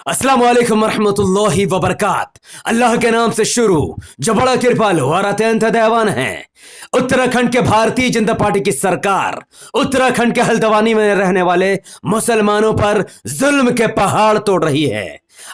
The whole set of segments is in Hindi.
अस्सलाम वालेकुम रहमतुल्लाहि व बरकात। अल्लाह के नाम से शुरू जो बड़ा कृपालु और अत्यंत दयावान है। उत्तराखंड के भारतीय जनता पार्टी की सरकार उत्तराखंड के हल्द्वानी में रहने वाले मुसलमानों पर जुल्म के पहाड़ तोड़ रही है।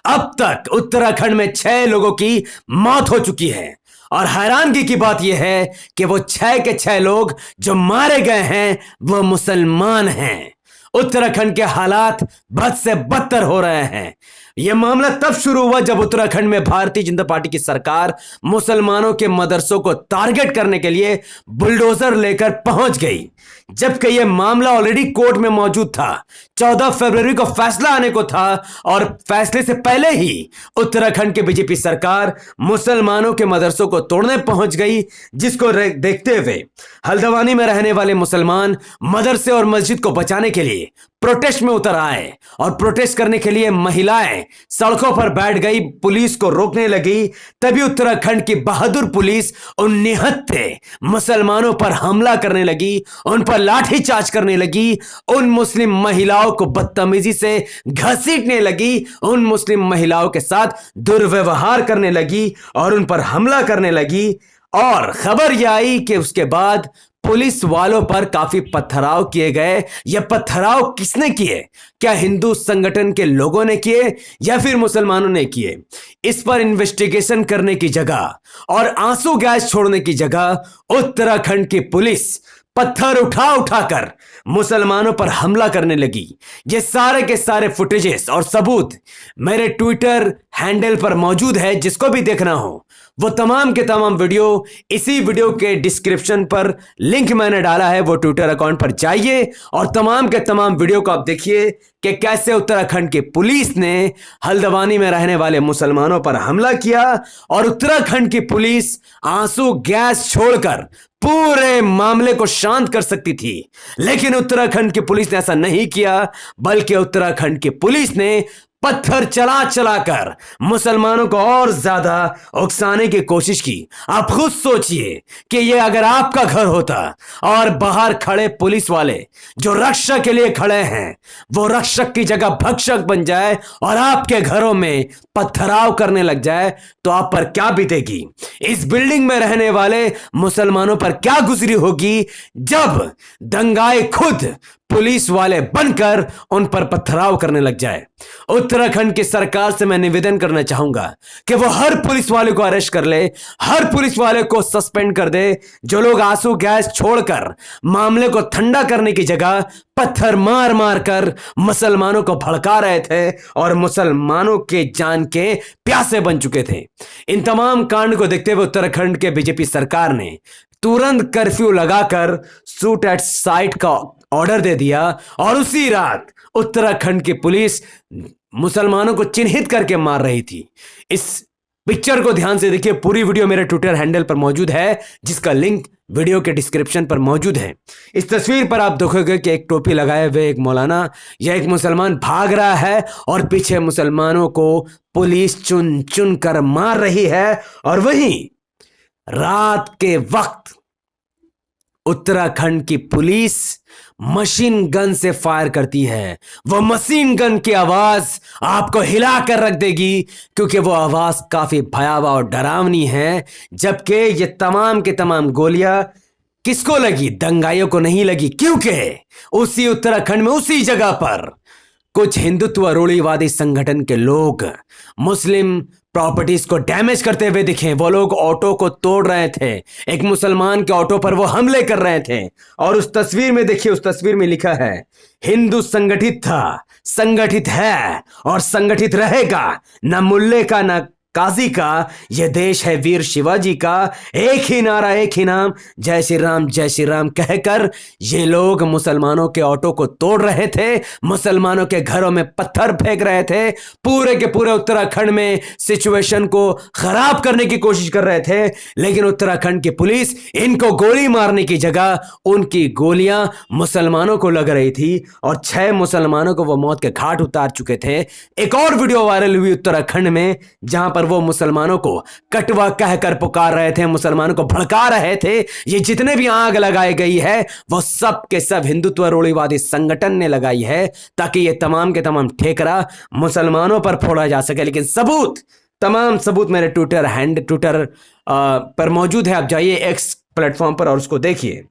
अब तक उत्तराखंड में 6 लोगों की मौत हो चुकी है और हैरानगी की बात यह है कि वो 6 के 6 लोग जो मारे गए हैं वो मुसलमान हैं। उत्तराखंड के हालात बद से बदतर हो रहे हैं। यह मामला तब शुरू हुआ जब उत्तराखंड में भारतीय जनता पार्टी की सरकार मुसलमानों के मदरसों को टारगेट करने के लिए बुलडोजर लेकर पहुंच गई, जबकि यह मामला ऑलरेडी कोर्ट में मौजूद था। 14 फरवरी को फैसला आने को था और फैसले से पहले ही उत्तराखंड के बीजेपी सरकार मुसलमानों के मदरसों को तोड़ने पहुंच गई, जिसको देखते हुए हल्द्वानी में रहने वाले मुसलमान मदरसे और मस्जिद को बचाने के लिए प्रोटेस्ट में उतर आए और प्रोटेस्ट करने के लिए महिलाएं सड़कों पर बैठ गई, पुलिस को रोकने लगी। तभी उत्तराखंड की बहादुर पुलिस उन निहत्थे मुसलमानों पर हमला करने लगी, उन पर लाठीचार्ज करने लगी, उन मुस्लिम महिलाओं को बदतमीजी से घसीटने लगी, उन मुस्लिम महिलाओं के साथ दुर्व्यवहार करने लगी और उन पर हमला करने लगी। और खबर यह आई कि उसके बाद पुलिस वालों पर काफी पथराव किए गए। यह पथराव किसने किए? क्या हिंदू संगठन के लोगों ने किए या फिर मुसलमानों ने किए? इस पर इन्वेस्टिगेशन करने की जगह और आंसू गैस छोड़ने की जगह उत्तराखंड की पुलिस पत्थर उठा उठाकर मुसलमानों पर हमला करने लगी। ये सारे के सारे फुटेजेस और सबूत मेरे ट्विटर हैंडल पर मौजूद है। जिसको भी देखना हो वो तमाम के तमाम वीडियो इसी वीडियो के डिस्क्रिप्शन पर लिंक मैंने डाला है, वो ट्विटर अकाउंट पर जाइए और तमाम के तमाम वीडियो को आप देखिए कि कैसे उत्तराखंड की पुलिस ने हल्द्वानी में रहने वाले मुसलमानों पर हमला किया। और उत्तराखंड की पुलिस आंसू गैस छोड़कर पूरे मामले को शांत कर सकती थी, लेकिन उत्तराखंड की पुलिस ने ऐसा नहीं किया, बल्कि उत्तराखंड की पुलिस ने पत्थर चला चलाकर मुसलमानों को और ज्यादा उकसाने की कोशिश की। आप खुद सोचिए कि ये अगर आपका घर होता और बाहर खड़े पुलिस वाले जो रक्षक के लिए खड़े हैं वो रक्षक की जगह भक्षक बन जाए और आपके घरों में पत्थराव करने लग जाए तो आप पर क्या बीतेगी? इस बिल्डिंग में रहने वाले मुसलमानों पर क्या गुजरी होगी जब दंगाई खुद पुलिस वाले बनकर उन पर पथराव करने लग जाए। उत्तराखंड की सरकार से मैं निवेदन करना चाहूंगा कि वो हर पुलिस वाले को अरेस्ट कर ले, हर पुलिस वाले को सस्पेंड कर दे जो लोग आंसू गैस छोड़कर मामले को ठंडा करने की जगह पत्थर मार मार कर मुसलमानों को भड़का रहे थे और मुसलमानों के जान के प्यासे बन चुके थे। इन तमाम कांड को देखते हुए उत्तराखंड के बीजेपी सरकार ने तुरंत कर्फ्यू लगाकर शूट एट साइट का ऑर्डर दे दिया और उसी रात उत्तराखंड की पुलिस मुसलमानों को चिन्हित करके मार रही थी। इस पिक्चर को ध्यान से देखिए, पूरी वीडियो मेरे ट्विटर हैंडल पर मौजूद है, जिसका लिंक वीडियो के डिस्क्रिप्शन पर मौजूद है। इस तस्वीर पर आप देखोगे कि एक टोपी लगाए हुए एक मौलाना या एक मुसलमान भाग रहा है और पीछे मुसलमानों को पुलिस चुन चुन कर मार रही है। और वहीं रात के वक्त उत्तराखंड की पुलिस मशीन गन से फायर करती है। वो मशीन गन की आवाज आपको हिला कर रख देगी, क्योंकि वो आवाज काफी भयावह और डरावनी है। जबकि ये तमाम के तमाम गोलियां किसको लगी? दंगाइयों को नहीं लगी, क्योंकि उसी उत्तराखंड में उसी जगह पर कुछ हिंदुत्व रूढ़िवादी संगठन के लोग मुस्लिम प्रॉपर्टीज को डैमेज करते हुए दिखे। वो लोग ऑटो को तोड़ रहे थे, एक मुसलमान के ऑटो पर वो हमले कर रहे थे। और उस तस्वीर में देखिए, उस तस्वीर में लिखा है हिंदू संगठित था, संगठित है और संगठित रहेगा, न मुल्ले का न काजी का, यह देश है वीर शिवाजी का। एक ही नारा, एक ही नाम, जय श्री राम कहकर ये लोग मुसलमानों के ऑटो को तोड़ रहे थे, मुसलमानों के घरों में पत्थर फेंक रहे थे, पूरे के पूरे उत्तराखंड में सिचुएशन को खराब करने की कोशिश कर रहे थे। लेकिन उत्तराखंड की पुलिस इनको गोली मारने की जगह उनकी गोलियां मुसलमानों को लग रही थी और 6 मुसलमानों को वो मौत के घाट उतार चुके थे। एक और वीडियो वायरल हुई उत्तराखंड में, जहां पर वो मुसलमानों को कटवा कहकर पुकार रहे थे, मुसलमानों को भड़का रहे थे। ये जितने भी आग लगाई गई है वो सब के सब हिंदुत्व रूढ़िवादी संगठन ने लगाई है, ताकि ये तमाम के तमाम ठेकरा मुसलमानों पर फोड़ा जा सके। लेकिन तमाम सबूत मेरे ट्विटर पर मौजूद है। आप जाइए एक्स प्लेटफॉर्म पर और उसको देखिए।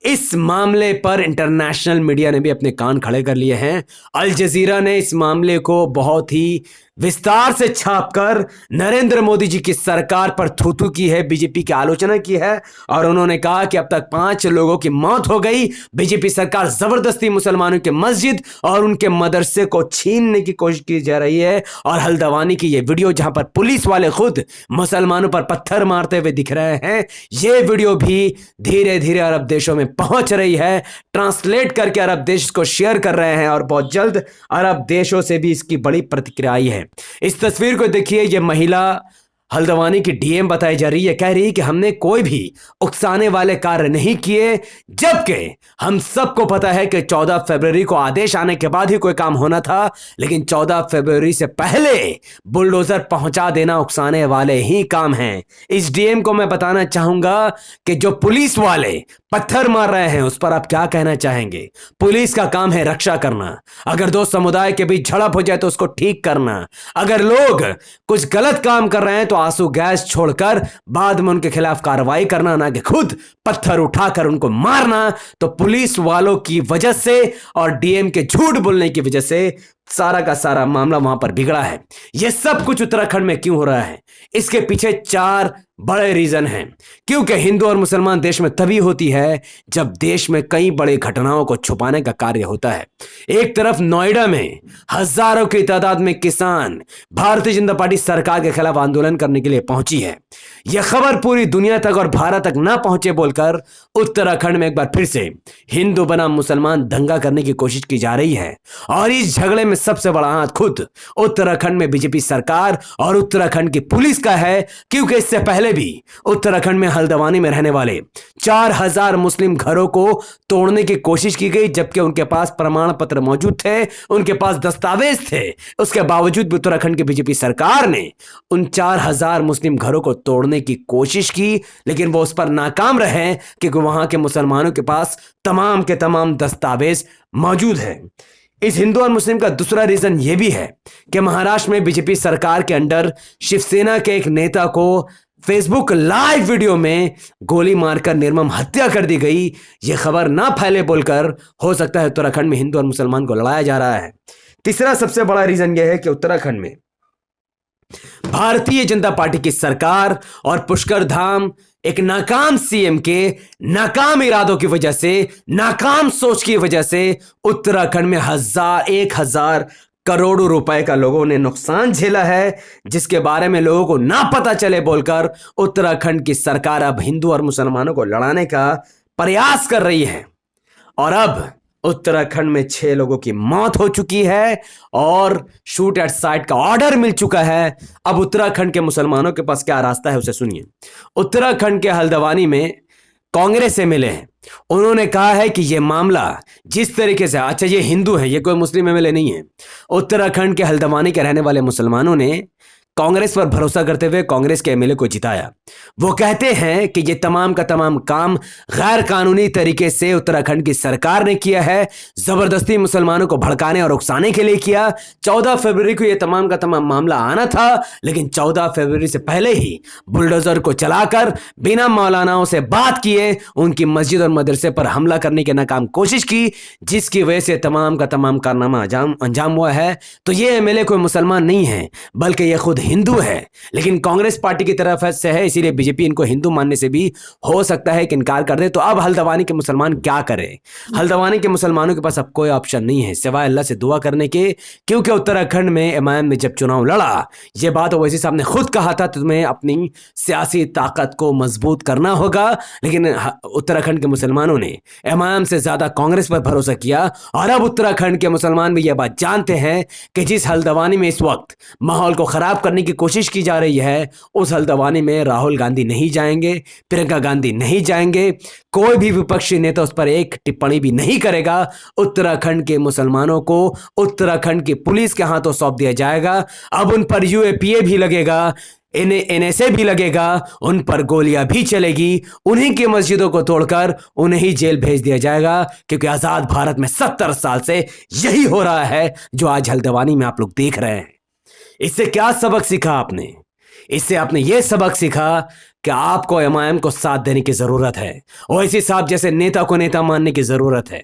इस मामले पर इंटरनेशनल मीडिया ने भी अपने कान खड़े कर लिए हैं। अल जजीरा ने इस मामले को बहुत ही विस्तार से छापकर नरेंद्र मोदी जी की सरकार पर थूथू की है, बीजेपी की आलोचना की है और उन्होंने कहा कि अब तक 5 लोगों की मौत हो गई। बीजेपी सरकार जबरदस्ती मुसलमानों के मस्जिद और उनके मदरसे को छीनने की कोशिश की जा रही है। और हल्द्वानी की ये वीडियो जहां पर पुलिस वाले खुद मुसलमानों पर पत्थर मारते हुए दिख रहे हैं, ये वीडियो भी धीरे धीरे अरब देशों में पहुंच रही है। ट्रांसलेट करके अरब देश को शेयर कर रहे हैं और बहुत जल्द अरब देशों से भी इसकी बड़ी प्रतिक्रिया आई है। इस तस्वीर को देखिए, यह महिला हल्द्वानी की डीएम बताई जा रही है, कह रही है कि हमने कोई भी उकसाने वाले कार्य नहीं किए, जबकि हम सबको पता है कि 14 फरवरी को आदेश आने के बाद ही कोई काम होना था, लेकिन 14 फरवरी से पहले बुलडोजर पहुंचा देना उकसाने वाले ही काम हैं। इस डीएम को मैं बताना चाहूंगा कि जो पुलिस वाले पत्थर मार रहे हैं उस पर आप क्या कहना चाहेंगे? पुलिस का काम है रक्षा करना, अगर दो समुदाय के बीच झड़प हो जाए तो उसको ठीक करना, अगर लोग कुछ गलत काम कर रहे हैं तो आंसू गैस छोड़कर बाद में उनके खिलाफ कार्रवाई करना, ना कि खुद पत्थर उठाकर उनको मारना। तो पुलिस वालों की वजह से और डीएम के झूठ बोलने की वजह से सारा का सारा मामला वहां पर बिगड़ा है। यह सब कुछ उत्तराखंड में क्यों हो रहा है? इसके पीछे 4 बड़े रीजन हैं। क्योंकि हिंदू और मुसलमान देश में तभी होती है जब देश में कई बड़ी घटनाओं को छुपाने का कार्य होता है। एक तरफ नोएडा में हजारों की तादाद में किसान भारतीय जनता पार्टी सरकार के खिलाफ आंदोलन करने के लिए पहुंची है। यह खबर पूरी दुनिया तक और भारत तक ना पहुंचे बोलकर उत्तराखंड में एक बार फिर से हिंदू बनाम मुसलमान दंगा करने की कोशिश की जा रही है। और इस झगड़े में सबसे बड़ा हाथ खुद उत्तराखंड में बीजेपी सरकार और उत्तराखंड की पुलिस का है। क्योंकि इससे पहले भी उत्तराखंड में हल्द्वानी में रहने वाले 4000 मुस्लिम घरों को तोड़ने की कोशिश की गई, जबकि उनके पास प्रमाण पत्र मौजूद थे, उनके पास दस्तावेज थे। उसके बावजूद भी उत्तराखंड की बीजेपी सरकार ने उन 4000 मुस्लिम घरों को तोड़ने की कोशिश की, लेकिन वो उस पर नाकाम रहे क्योंकि वहां के मुसलमानों के पास तमाम के तमाम दस्तावेज मौजूद है। इस हिंदू और मुस्लिम का दूसरा रीजन यह भी है कि महाराष्ट्र में बीजेपी सरकार के अंडर शिवसेना के एक नेता को फेसबुक लाइव वीडियो में गोली मारकर निर्मम हत्या कर दी गई। यह खबर ना फैले बोलकर हो सकता है उत्तराखंड में हिंदू और मुसलमान को लड़ाया जा रहा है। तीसरा सबसे बड़ा रीजन यह है कि उत्तराखंड में भारतीय जनता पार्टी की सरकार और पुष्कर धाम एक नाकाम सीएम के नाकाम इरादों की वजह से, नाकाम सोच की वजह से उत्तराखंड में 1000 करोड़ों रुपए का लोगों ने नुकसान झेला है, जिसके बारे में लोगों को ना पता चले बोलकर उत्तराखंड की सरकार अब हिंदू और मुसलमानों को लड़ाने का प्रयास कर रही है। और अब उत्तराखंड में 6 लोगों की मौत हो चुकी है और शूट एट साइट का ऑर्डर मिल चुका है। अब उत्तराखंड के मुसलमानों के पास क्या रास्ता है उसे सुनिए। उत्तराखंड के हल्द्वानी में कांग्रेस से मिले हैं, उन्होंने कहा है कि यह मामला जिस तरीके से, अच्छा ये हिंदू है, ये कोई मुस्लिम एमएलए नहीं है, उत्तराखंड के हल्द्वानी के रहने वाले मुसलमानों ने कांग्रेस पर भरोसा करते हुए कांग्रेस के एमएलए को जिताया। वो कहते हैं कि ये तमाम का तमाम काम गैर कानूनी तरीके से उत्तराखंड की सरकार ने किया है, जबरदस्ती मुसलमानों को भड़काने और उकसाने के लिए किया। 14 फरवरी को ये तमाम का तमाम मामला आना था, लेकिन 14 फरवरी से पहले ही बुलडोजर को चलाकर बिना मौलानाओं से बात किए उनकी मस्जिद और मदरसे पर हमला करने की नाकाम कोशिश की, जिसकी वजह से तमाम का तमाम कारनामा अंजाम हुआ है। तो ये एमएलए कोई मुसलमान नहीं है, बल्कि ये खुद हिंदू है, लेकिन कांग्रेस पार्टी की तरफ से है, इसीलिए बीजेपी इनको हिंदू मानने से भी हो सकता है कि इनकार कर दे। तो अब हल्द्वानी के मुसलमान क्या करें? हल्द्वानी के मुसलमानों के पास अब कोई ऑप्शन नहीं है सिवाय अल्लाह से दुआ करने के, क्योंकि उत्तराखंड में एमआईएम ने जब चुनाव लड़ा, ये बात ओवैसी साहब ने खुद कहा था तुम्हें अपनी सियासी ताकत को मजबूत करना होगा, लेकिन उत्तराखंड के मुसलमानों ने एमआईएम से ज्यादा कांग्रेस पर भरोसा किया। और अब उत्तराखंड के मुसलमान भी यह बात जानते हैं कि जिस हल्द्वानी में इस वक्त माहौल को खराब करने की कोशिश की जा रही है, उस हल्द्वानी में राहुल गांधी नहीं जाएंगे, प्रियंका गांधी नहीं जाएंगे, कोई भी विपक्षी नेता उस पर एक टिप्पणी भी नहीं करेगा। उत्तराखंड के मुसलमानों को उत्तराखंड की पुलिस के हाथों सौंप दिया जाएगा। अब उन पर यूएपीए भी लगेगा। इन्हें इन्हें से भी लगेगा, उन पर गोलियां भी चलेगी, उन्हीं की मस्जिदों को तोड़कर उन्हें ही जेल भेज दिया जाएगा, क्योंकि आजाद भारत में 70 साल से यही हो रहा है जो आज हल्द्वानी में आप लोग देख रहे हैं। इससे क्या सबक सीखा आपने? इससे आपने यह सबक सीखा कि आपको एमआईएम को साथ देने की जरूरत है, ओवैसी साहब जैसे नेता को नेता मानने की जरूरत है।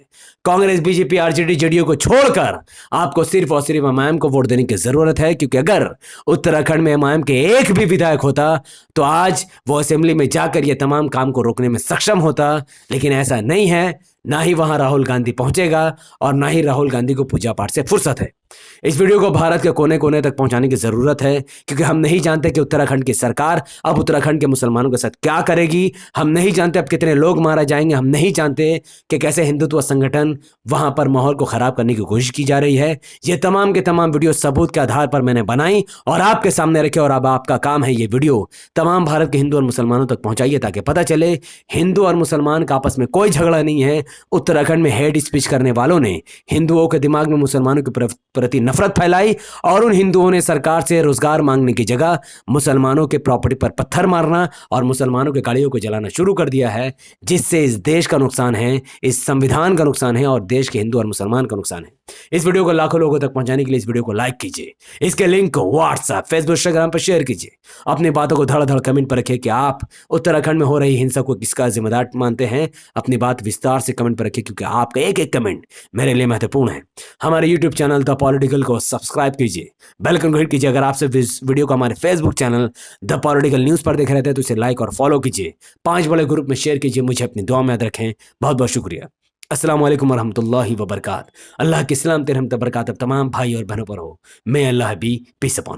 कांग्रेस, बीजेपी, आरजेडी, जेडीयू को छोड़कर आपको सिर्फ और सिर्फ एमआईएम को वोट देने की जरूरत है, क्योंकि अगर उत्तराखंड में एमआईएम के एक भी विधायक होता तो आज वो असेंबली में जाकर यह तमाम काम को रोकने में सक्षम होता, लेकिन ऐसा नहीं है। ना ही वहां राहुल गांधी पहुंचेगा और ना ही राहुल गांधी को पूजा पाठ से फुर्सत है। इस वीडियो को भारत के कोने कोने तक पहुंचाने की जरूरत है, क्योंकि हम नहीं जानते कि उत्तराखंड की सरकार अब उत्तराखंड के मुसलमानों के साथ क्या करेगी। हम नहीं जानते अब कितने लोग मारा जाएंगे। हम नहीं जानते कि कैसे हिंदुत्व संगठन वहां पर माहौल को खराब करने की कोशिश की जा रही है। ये तमाम के तमाम वीडियो सबूत के आधार पर मैंने बनाई और आपके सामने रखे, और अब आपका काम है ये वीडियो तमाम भारत के हिंदू और मुसलमानों तक पहुंचाइए, ताकि पता चले हिंदू और मुसलमान का आपस में कोई झगड़ा नहीं है। उत्तराखंड में हेट स्पीच करने वालों ने हिंदुओं के दिमाग में मुसलमानों के प्रति नफरत फैलाई, और उन हिंदुओं ने सरकार से रोजगार मांगने की जगह मुसलमानों के प्रॉपर्टी पर पत्थर मारना और मुसलमानों के गाड़ियों को जलाना शुरू कर दिया है, जिससे इस देश का नुकसान है, इस संविधान का नुकसान है और देश के हिंदू और मुसलमान का नुकसान है। इस वीडियो को लाखों लोगों तक पहुंचाने के लिए इस वीडियो को लाइक कीजिए, इसके लिंक को व्हाट्सएप, फेसबुक, इंस्टाग्राम पर शेयर कीजिए। अपनी बातों को धड़ धड़ कमेंट पर रखिए कि आप उत्तराखंड में हो रही हिंसा को किसका जिम्मेदार मानते हैं। अपनी बात विस्तार से कमेंट पर रखिए, क्योंकि आपका एक एक कमेंट मेरे लिए महत्वपूर्ण है। हमारे यूट्यूब चैनल द पॉलिटिकल को सब्सक्राइब कीजिए, बेल आइकन को हिट कीजिए। अगर आपसे इस वीडियो को हमारे Facebook channel the political news पर देख रहे थे तो इसे लाइक और फॉलो कीजिए। 5 बड़े ग्रुप में शेयर कीजिए। मुझे अपनी दुआ में याद रखें। बहुत बहुत शुक्रिया। अस्सलाम वालेकुम वरहमतुल्लाहि वबरकात। अल्लाह की सलाम रहमत बरकत तमाम भाई और बहनों पर हो। मैं अल्लाह भी पीस अपॉन।